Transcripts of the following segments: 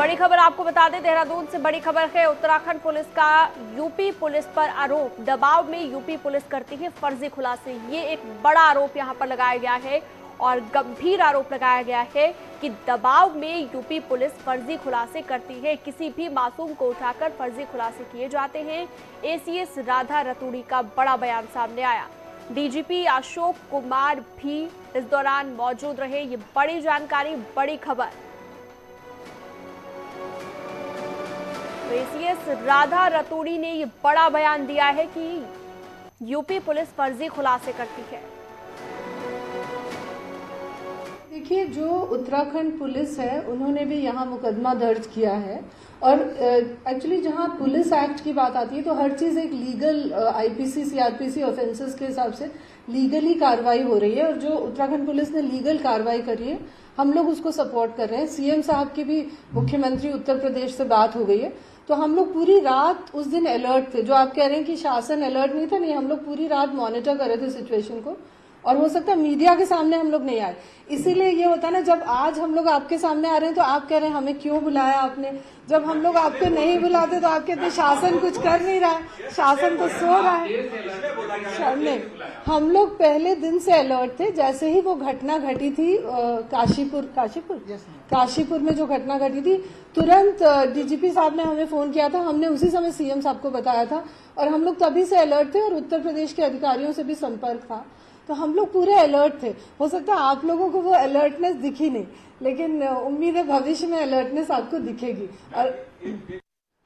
बड़ी खबर आपको बता दें, देहरादून से बड़ी खबर है। उत्तराखंड पुलिस का यूपी पुलिस पर आरोप, दबाव में यूपी पुलिस करती है फर्जी खुलासे। ये एक बड़ा आरोप यहां पर लगाया गया है और गंभीर आरोप लगाया गया है कि दबाव में यूपी पुलिस फर्जी खुलासे करती है। किसी भी मासूम को उठाकर फर्जी खुलासे किए जाते हैं। एसीएस राधा रतूड़ी का बड़ा बयान सामने आया। डीजीपी अशोक कुमार भी इस दौरान मौजूद रहे। ये बड़ी जानकारी, बड़ी खबर। एसीएस राधा रतूड़ी ने ये बड़ा बयान दिया है कि यूपी पुलिस फर्जी खुलासे करती है। देखिए, जो उत्तराखंड पुलिस है उन्होंने भी यहाँ मुकदमा दर्ज किया है और एक्चुअली जहाँ पुलिस एक्ट की बात आती है तो हर चीज एक लीगल आईपीसी सीआरपीसी ऑफेंसेस के हिसाब से लीगली कार्रवाई हो रही है और जो उत्तराखंड पुलिस ने लीगल कार्रवाई करी है हम लोग उसको सपोर्ट कर रहे हैं। सीएम साहब की भी मुख्यमंत्री उत्तर प्रदेश से बात हो गई है तो हम लोग पूरी रात उस दिन अलर्ट थे। जो आप कह रहे हैं कि शासन अलर्ट नहीं था, नहीं, हम लोग पूरी रात मॉनिटर कर रहे थे सिचुएशन को और हो सकता है मीडिया के सामने हम लोग नहीं आए। इसीलिए ये होता है ना, जब आज हम लोग आपके सामने आ रहे हैं तो आप कह रहे हैं हमें क्यों बुलाया आपने। जब हम लोग आपको नहीं बुलाते तो आप कहते हैं शासन कुछ कर नहीं रहा है, शासन तो सो रहा है। नहीं, हम लोग पहले दिन से अलर्ट थे। जैसे ही वो घटना घटी थी काशीपुर में जो घटना घटी थी, तुरंत डीजीपी साहब ने हमें फोन किया था। हमने उसी समय सीएम साहब को बताया था और हम लोग तभी से अलर्ट थे और उत्तर प्रदेश के अधिकारियों से भी संपर्क था तो हम लोग पूरे अलर्ट थे। हो सकता है आप लोगों को वो अलर्टनेस दिखी नहीं, लेकिन उम्मीद है भविष्य में अलर्टनेस आपको दिखेगी। और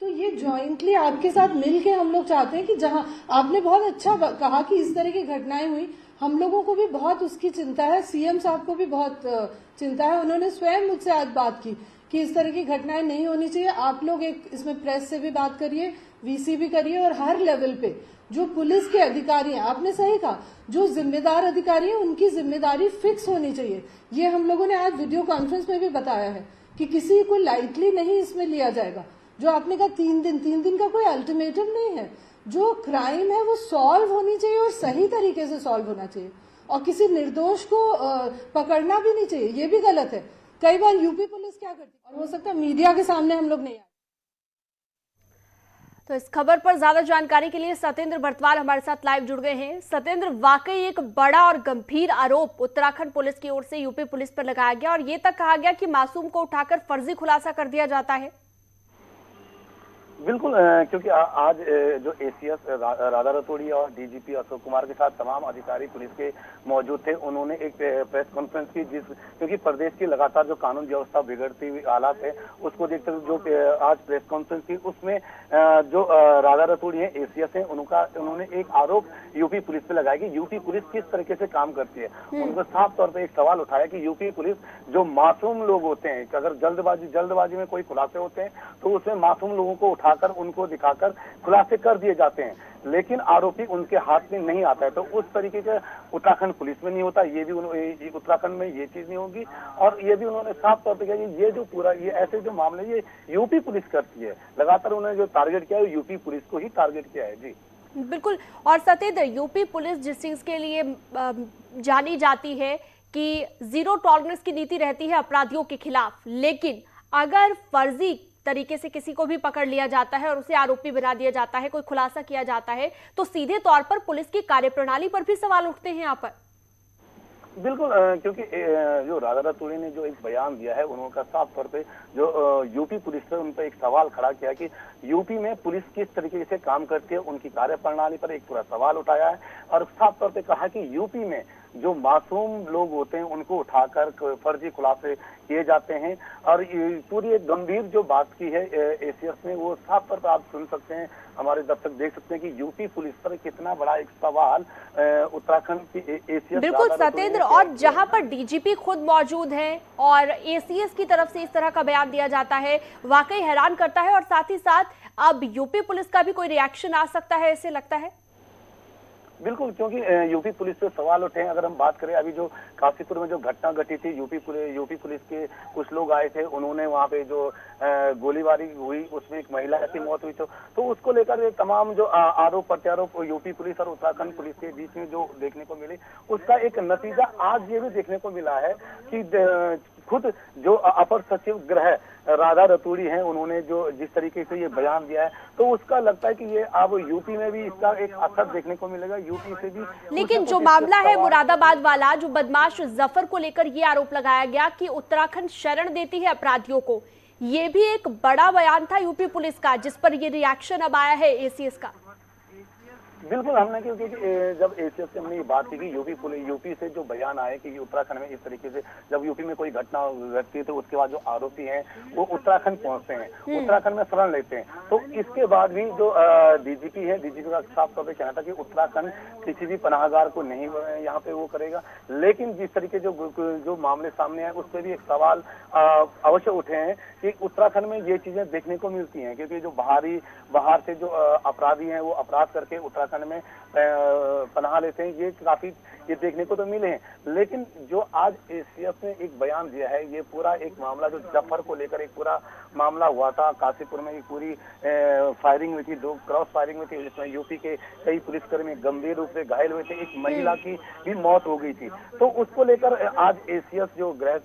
तो ये जॉइंटली आपके साथ मिलके हम लोग चाहते हैं कि जहां आपने बहुत अच्छा कहा कि इस तरह की घटनाएं हुई, हम लोगों को भी बहुत उसकी चिंता है, सीएम साहब को भी बहुत चिंता है। उन्होंने स्वयं मुझसे आज बात की कि इस तरह की घटनाएं नहीं होनी चाहिए। आप लोग एक इसमें प्रेस से भी बात करिए, वीसी भी करिए और हर लेवल पे जो पुलिस के अधिकारी हैं, आपने सही कहा, जो जिम्मेदार अधिकारी हैं उनकी जिम्मेदारी फिक्स होनी चाहिए। ये हम लोगों ने आज वीडियो कॉन्फ्रेंस में भी बताया है कि किसी को लाइटली नहीं इसमें लिया जाएगा। जो आपने कहा 3 दिन का कोई अल्टीमेटम नहीं है। जो क्राइम है वो सॉल्व होनी चाहिए और सही तरीके से सॉल्व होना चाहिए और किसी निर्दोष को पकड़ना भी नहीं चाहिए। ये भी गलत है। कई बार यूपी पुलिस क्या करती है और हो सकता है मीडिया के सामने हम लोग नहीं आए। तो इस खबर पर ज्यादा जानकारी के लिए सत्येंद्र बर्तवाल हमारे साथ लाइव जुड़ गए हैं। सत्येंद्र, वाकई एक बड़ा और गंभीर आरोप उत्तराखंड पुलिस की ओर से यूपी पुलिस पर लगाया गया और ये तक कहा गया कि मासूम को उठाकर फर्जी खुलासा कर दिया जाता है। बिल्कुल, क्योंकि आज जो एसीएस राधा रतूड़ी और डीजीपी अशोक कुमार के साथ तमाम अधिकारी पुलिस के मौजूद थे। उन्होंने एक प्रेस कॉन्फ्रेंस की, क्योंकि प्रदेश की लगातार जो कानून व्यवस्था बिगड़ती हुई हालात है उसको देखते हुए जो आज प्रेस कॉन्फ्रेंस की उसमें जो राधा रतूड़ी है, एसीएस है, उन्होंने एक आरोप यूपी पुलिस पे लगाया कि यूपी पुलिस किस तरीके से काम करती है। उनको साफ तौर पर एक सवाल उठाया कि यूपी पुलिस जो मासूम लोग होते हैं, अगर जल्दबाजी में कोई खुलासे होते हैं तो उसमें मासूम लोगों को उठाकर उनको दिखाकर खुलासे कर दिए जाते हैं, लेकिन आरोपी उनके हाथ में नहीं आता है। तो उस तरीके का उत्तराखंड पुलिस में नहीं होता। ये भी उत्तराखंड में ये चीज नहीं होगी और ये भी उन्होंने साफ तौर पर कहा ये जो पूरा ये ऐसे जो मामले ये यूपी पुलिस करती है। लगातार उन्होंने जो टारगेट किया है यूपी पुलिस को ही टारगेट किया है। जी बिल्कुल। और सत्येंद्र, यूपी पुलिस जिस चीज के लिए जानी जाती है कि जीरो टॉलरेंस की नीति रहती है अपराधियों के खिलाफ, लेकिन अगर फर्जी तरीके से किसी को भी पकड़ लिया जाता है और उसे आरोपी बना दिया जाता है, कोई खुलासा किया जाता है, तो सीधे तौर पर पुलिस की कार्यप्रणाली पर भी सवाल उठते हैं यहाँ पर। बिल्कुल, क्योंकि जो राधा रतूड़ी ने जो एक बयान दिया है, उन्होंने साफ तौर पे जो यूपी पुलिस है उन पर एक सवाल खड़ा किया कि यूपी में पुलिस किस तरीके से काम करती है, उनकी कार्यप्रणाली पर एक पूरा सवाल उठाया है और साफ तौर पे कहा कि यूपी में जो मासूम लोग होते हैं उनको उठाकर फर्जी खुलासे किए जाते हैं। और पूरी एक गंभीर जो बात की है एसीएस ने, वो साफ तौर पर आप सुन सकते हैं, हमारे दर्शक देख सकते हैं कि यूपी पुलिस पर कितना बड़ा एक सवाल उत्तराखंड की एसीएस। बिल्कुल सत्येंद्र, और जहां पर डीजीपी खुद मौजूद हैं और एसीएस की तरफ से इस तरह का बयान दिया जाता है, वाकई हैरान करता है। और साथ ही साथ अब यूपी पुलिस का भी कोई रिएक्शन आ सकता है, ऐसे लगता है। बिल्कुल, क्योंकि यूपी पुलिस पे सवाल उठे हैं। अगर हम बात करें अभी जो काशीपुर में जो घटना घटी थी, यूपी पुलिस के कुछ लोग आए थे, उन्होंने वहां पे जो गोलीबारी हुई उसमें एक महिला की मौत हुई, तो उसको लेकर तमाम जो आरोप प्रत्यारोप यूपी पुलिस और उत्तराखंड पुलिस के बीच में जो देखने को मिले, उसका एक नतीजा आज ये भी देखने को मिला है कि खुद जो अपर सचिव गृह राधा रतूड़ी हैं, उन्होंने जो जिस तरीके से ये बयान दिया है, तो उसका लगता है कि ये अब यूपी में भी इसका एक असर देखने को मिलेगा, यूपी से भी। लेकिन जो मामला है मुरादाबाद वाला, जो बदमाश जफर को लेकर ये आरोप लगाया गया कि उत्तराखंड शरण देती है अपराधियों को, ये भी एक बड़ा बयान था यूपी पुलिस का, जिस पर ये रिएक्शन अब आया है एसीएस का। बिल्कुल, हमने क्योंकि जब एसीएस से हमने ये बात की कि यूपी से जो बयान आए कि उत्तराखंड में इस तरीके से जब यूपी में कोई घटना घटती है तो उसके बाद जो आरोपी हैं वो उत्तराखंड पहुंचते हैं, उत्तराखंड में शरण लेते हैं, तो इसके बाद भी जो डीजीपी है, डीजीपी का साफ तौर पर कहना था कि उत्तराखंड किसी भी पनाहगार को नहीं यहाँ पे वो करेगा। लेकिन जिस तरीके जो मामले सामने आए उस पर भी एक सवाल अवश्य उठे हैं कि उत्तराखंड में ये चीजें देखने को मिलती हैं, क्योंकि जो बाहर से जो अपराधी हैं वो अपराध करके उत्तराखंड में पनाह लेते हैं, ये देखने को तो मिले हैं। लेकिन जो आज एसीएस ने एक बयान दिया है, ये पूरा एक मामला जो जफर को लेकर एक पूरा मामला हुआ था काशीपुर में, एक पूरी फायरिंग हुई थी, 2 क्रॉस फायरिंग हुई थी, जिसमें यूपी के कई पुलिसकर्मी गंभीर रूप से घायल हुए थे, एक महिला की भी मौत हो गई थी। तो उसको लेकर आज एसीएस जो गृह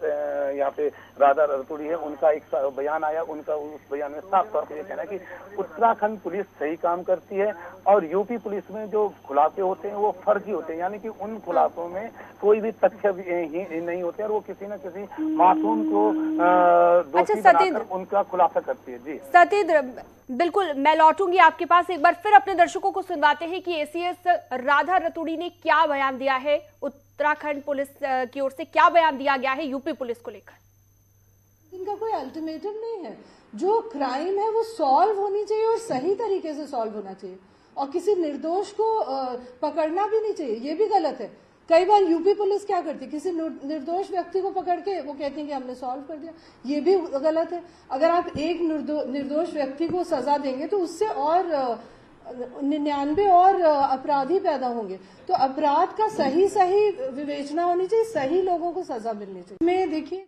यहाँ पे राधा रतूड़ी है, उनका एक बयान आया, उनका उस बयान में साफ तौर पर यह कहना है कि उत्तराखंड पुलिस सही काम करती है और यूपी पुलिस में जो खुलासे होते हैं वो फर्जी होते हैं, यानी कि उन खुलासों में कोई भी तथ्य ही नहीं होते और वो किसी न किसी मासूम को दोषी बनाकर उनका खुलासा करती है। जी सतीन्द्र, बिल्कुल मैं लौटूंगी आपके पास, एक बार फिर अपने दर्शकों को सुनवाते हैं कि एसीएस राधा रतूड़ी ने क्या बयान दिया है, उत्तराखंड पुलिस की ओर से क्या बयान दिया गया है यूपी पुलिस को लेकर। इनका कोई अल्टीमेटम नहीं है, जो क्राइम है वो सॉल्व होनी चाहिए और सही तरीके से सॉल्व होना चाहिए, और किसी निर्दोष को पकड़ना भी नहीं चाहिए, ये भी गलत है। कई बार यूपी पुलिस क्या करती है, किसी निर्दोष व्यक्ति को पकड़ के वो कहते हैं कि हमने सॉल्व कर दिया, ये भी गलत है। अगर आप एक निर्दोष व्यक्ति को सजा देंगे तो उससे और 99 और अपराधी पैदा होंगे। तो अपराध का सही विवेचना होनी चाहिए, सही लोगों को सजा मिलनी चाहिए। मैं देखिए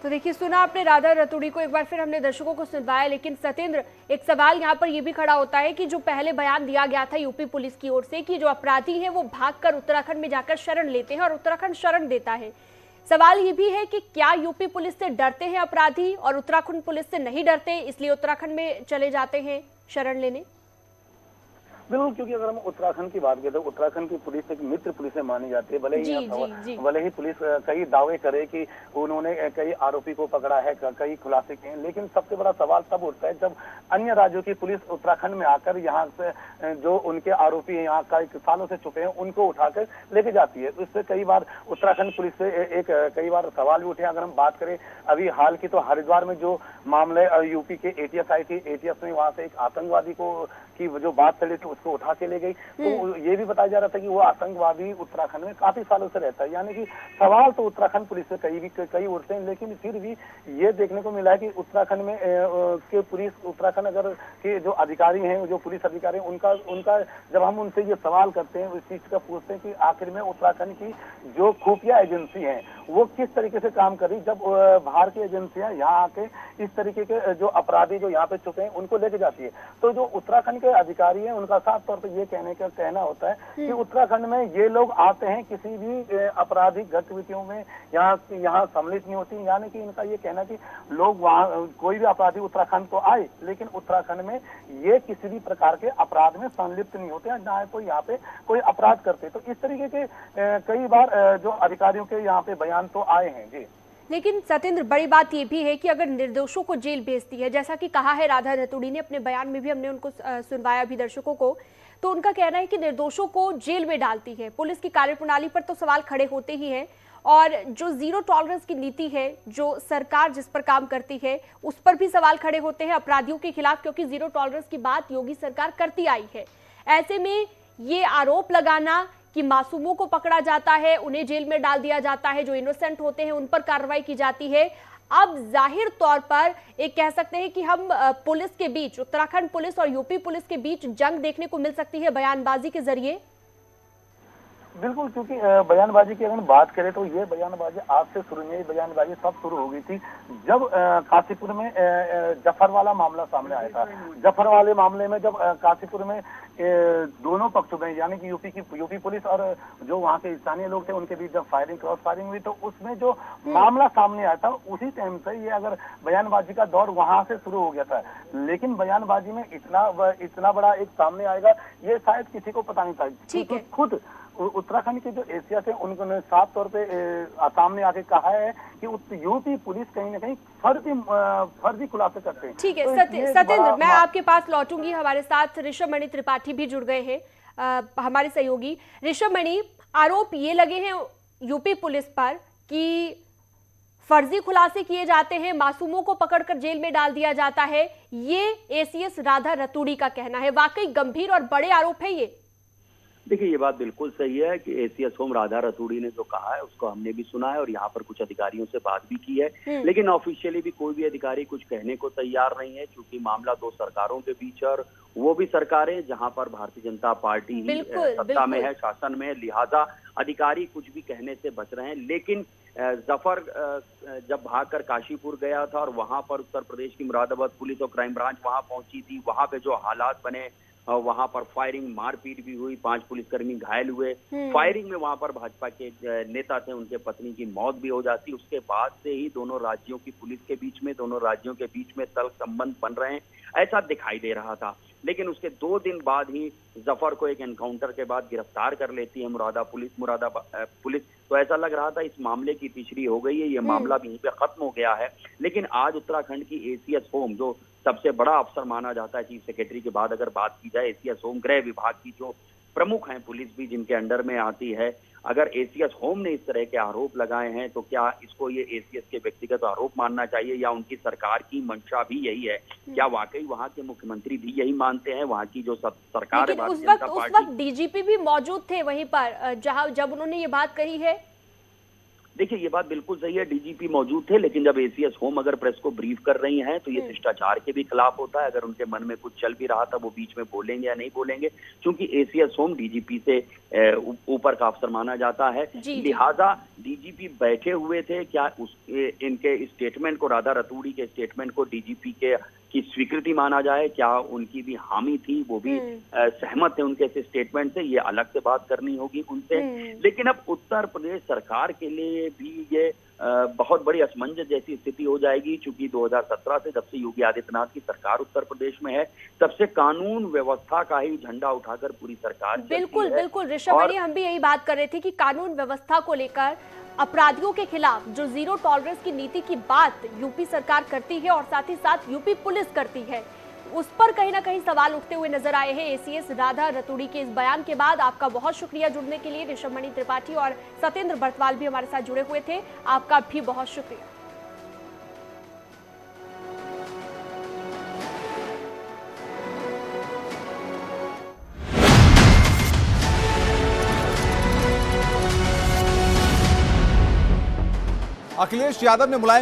तो देखिए, सुना आपने राधा रतूड़ी को, एक बार फिर हमने दर्शकों को सुनवाया। लेकिन सतेंद्र, एक सवाल यहाँ पर यह भी खड़ा होता है कि जो पहले बयान दिया गया था यूपी पुलिस की ओर से कि जो अपराधी हैं वो भागकर उत्तराखंड में जाकर शरण लेते हैं और उत्तराखंड शरण देता है, सवाल ये भी है कि क्या यूपी पुलिस से डरते हैं अपराधी और उत्तराखंड पुलिस से नहीं डरते, इसलिए उत्तराखंड में चले जाते हैं शरण लेने? बिल्कुल, क्योंकि अगर हम उत्तराखंड की बात करें तो उत्तराखंड की पुलिस एक मित्र पुलिस मानी जाती है। भले ही पुलिस कई दावे करे कि उन्होंने कई आरोपी को पकड़ा है, कई खुलासे किए हैं, लेकिन सबसे बड़ा सवाल तब उठता है जब अन्य राज्यों की पुलिस उत्तराखंड में आकर यहाँ से जो उनके आरोपी हैं, यहाँ कई सालों से छुपे हैं, उनको उठाकर लेके जाती है। इससे कई बार उत्तराखंड पुलिस से कई बार सवाल भी उठे। अगर हम बात करें अभी हाल की, तो हरिद्वार में जो मामले यूपी के एटीएस आई थी, एटीएस में वहां से एक आतंकवादी की जो बात चली थी उसको उठा के ले गई, तो ये भी बताया जा रहा था कि वो आतंकवादी उत्तराखंड में काफी सालों से रहता है। यानी कि सवाल तो उत्तराखंड पुलिस से कई उठते हैं, लेकिन फिर भी ये देखने को मिला है कि उत्तराखंड में के पुलिस, उत्तराखंड अगर के जो अधिकारी हैं, जो पुलिस अधिकारी हैं, उनका जब हम उनसे ये सवाल करते हैं, इस चीज का पूछते हैं कि आखिर में उत्तराखंड की जो खुफिया एजेंसी है वो किस तरीके से काम कर रही, जब बाहर की एजेंसियां यहाँ आके इस तरीके के जो अपराधी जो यहाँ पे छुपे हैं उनको लेके जाती है, तो जो उत्तराखंड के अधिकारी हैं उनका साफ तौर पर ये कहना होता है कि उत्तराखंड में ये लोग आते हैं, किसी भी आपराधिक गतिविधियों में यहाँ सम्मिलित नहीं होती। यानी कि इनका ये कहना कि लोग वहाँ कोई भी अपराधी उत्तराखंड को आए, लेकिन उत्तराखंड में ये किसी भी प्रकार के अपराध में संलिप्त नहीं होते हैं, ना कोई यहाँ पे कोई अपराध करते। तो इस तरीके के कई बार जो अधिकारियों के यहाँ पे बयान तो आए हैं। जी, लेकिन सतेंद्र, बड़ी बात यह भी है कि अगर निर्दोषों को जेल भेजती है, जैसा कि कहा है राधा रतूड़ी ने अपने बयान में भी, हमने उनको सुनवाया भी दर्शकों को, तो उनका कहना है कि निर्दोषों को जेल में डालती है। पुलिस की कार्यप्रणाली पर तो सवाल खड़े होते ही हैं, और जो जीरो टॉलरेंस की नीति है जो सरकार जिस पर काम करती है उस पर भी सवाल खड़े होते हैं अपराधियों के खिलाफ, क्योंकि जीरो टॉलरेंस की बात योगी सरकार करती आई है। ऐसे में ये आरोप लगाना कि मासूमों को पकड़ा जाता है, उन्हें जेल में डाल दिया जाता है, जो इनोसेंट होते हैं उन पर कार्रवाई की जाती है, अब जाहिर तौर पर एक कह सकते हैं कि हम पुलिस के बीच, उत्तराखंड पुलिस और यूपी पुलिस के बीच जंग देखने को मिल सकती है बयानबाजी के जरिए। बिल्कुल, क्योंकि बयानबाजी की अगर बात करें तो ये बयानबाजी आज से शुरू नहीं, बयानबाजी तब शुरू हो गई थी जब काशीपुर में जफर वाला मामला सामने आया था। जफर वाले मामले में जब काशीपुर में दोनों पक्षों में यानी कि यूपी पुलिस और जो वहाँ के स्थानीय लोग थे उनके बीच जब क्रॉस फायरिंग हुई तो उसमें जो मामला सामने आया था उसी टाइम से ये अगर बयानबाजी का दौर वहां से शुरू हो गया था। लेकिन बयानबाजी में इतना बड़ा एक सामने आएगा ये शायद किसी को पता नहीं था। तो खुद उत्तराखंड के जो एसीएस है उन्होंने साफ तौर पे सामने आके कहा है कि यूपी पुलिस कहीं ना कहीं फर्जी खुलासे करते हैं। ठीक है सत्येंद्र, मैं आपके पास लौटूंगी। हमारे साथ ऋषभ मणि त्रिपाठी भी जुड़ गए हैं, हमारे सहयोगी। ऋषभ मणि, आरोप ये लगे हैं यूपी पुलिस पर कि फर्जी खुलासे किए जाते हैं, मासूमों को पकड़कर जेल में डाल दिया जाता है, ये एसीएस राधा रतूड़ी का कहना है। वाकई गंभीर और बड़े आरोप है ये। देखिए, ये बात बिल्कुल सही है कि एसीएस होम राधा रतूड़ी ने जो कहा है उसको हमने भी सुना है और यहाँ पर कुछ अधिकारियों से बात भी की है, लेकिन ऑफिशियली भी कोई भी अधिकारी कुछ कहने को तैयार नहीं है, क्योंकि मामला दो सरकारों के बीच और वो भी सरकारें जहाँ पर भारतीय जनता पार्टी ही सत्ता में है, शासन में, लिहाजा अधिकारी कुछ भी कहने से बच रहे हैं। लेकिन जफर जब भागकर काशीपुर गया था और वहां पर उत्तर प्रदेश की मुरादाबाद पुलिस और क्राइम ब्रांच वहां पहुंची थी, वहां पे जो हालात बने, वहां पर फायरिंग मारपीट भी हुई, 5 पुलिसकर्मी घायल हुए, फायरिंग में वहां पर भाजपा के नेता थे, उनके पत्नी की मौत भी हो जाती। उसके बाद से ही दोनों राज्यों की पुलिस के बीच में, दोनों राज्यों के बीच में तल्ख संबंध बन रहे हैं, ऐसा दिखाई दे रहा था। लेकिन उसके 2 दिन बाद ही जफर को एक एनकाउंटर के बाद गिरफ्तार कर लेती है मुरादाबाद पुलिस। तो ऐसा लग रहा था इस मामले की तीसरी हो गई है, ये मामला भी यहीं पे खत्म हो गया है। लेकिन आज उत्तराखंड की एसीएस होम, जो सबसे बड़ा अफसर माना जाता है चीफ सेक्रेटरी के बाद अगर बात की जाए, एसीएस होम गृह विभाग की जो प्रमुख हैं, पुलिस भी जिनके अंडर में आती है, अगर एसीएस होम ने इस तरह के आरोप लगाए हैं तो क्या इसको ये एसीएस के व्यक्तिगत आरोप मानना चाहिए या उनकी सरकार की मंशा भी यही है? क्या वाकई वहां के मुख्यमंत्री भी यही मानते हैं? वहां की जो सरकार है भारतीय जनता पार्टी, उस वक्त डीजीपी भी मौजूद थे वहीं पर जब उन्होंने ये बात कही है। देखिए, ये बात बिल्कुल सही है, डीजीपी मौजूद थे, लेकिन जब एसीएस होम अगर प्रेस को ब्रीफ कर रही हैं तो ये शिष्टाचार के भी खिलाफ होता है। अगर उनके मन में कुछ चल भी रहा था वो बीच में बोलेंगे या नहीं बोलेंगे, क्योंकि एसीएस होम डीजीपी से ऊपर का अफसर माना जाता है। लिहाजा डीजीपी बैठे हुए थे, क्या इनके स्टेटमेंट को, राधा रतूड़ी के स्टेटमेंट को डीजीपी की स्वीकृति माना जाए? क्या उनकी भी हामी थी, वो भी सहमत थे उनके स्टेटमेंट से? ये अलग से बात करनी होगी उनसे। लेकिन अब उत्तर प्रदेश सरकार के लिए भी ये बहुत बड़ी असमंजस जैसी स्थिति हो जाएगी, क्योंकि 2017 से जब से योगी आदित्यनाथ की सरकार उत्तर प्रदेश में है, तब से कानून व्यवस्था का ही झंडा उठाकर पूरी सरकार बिल्कुल ऋषभ मणि, हम भी यही बात कर रहे थे कि कानून व्यवस्था को लेकर अपराधियों के खिलाफ जो जीरो टॉलरेंस की नीति की बात यूपी सरकार करती है और साथ ही साथ यूपी पुलिस करती है, उस पर कहीं ना कहीं सवाल उठते हुए नजर आए हैं एसीएस राधा रतूड़ी के इस बयान के बाद। आपका बहुत शुक्रिया जुड़ने के लिए। ऋषभ मणि त्रिपाठी और सत्येंद्र बर्तवाल भी हमारे साथ जुड़े हुए थे, आपका भी बहुत शुक्रिया। अखिलेश यादव ने मुलायम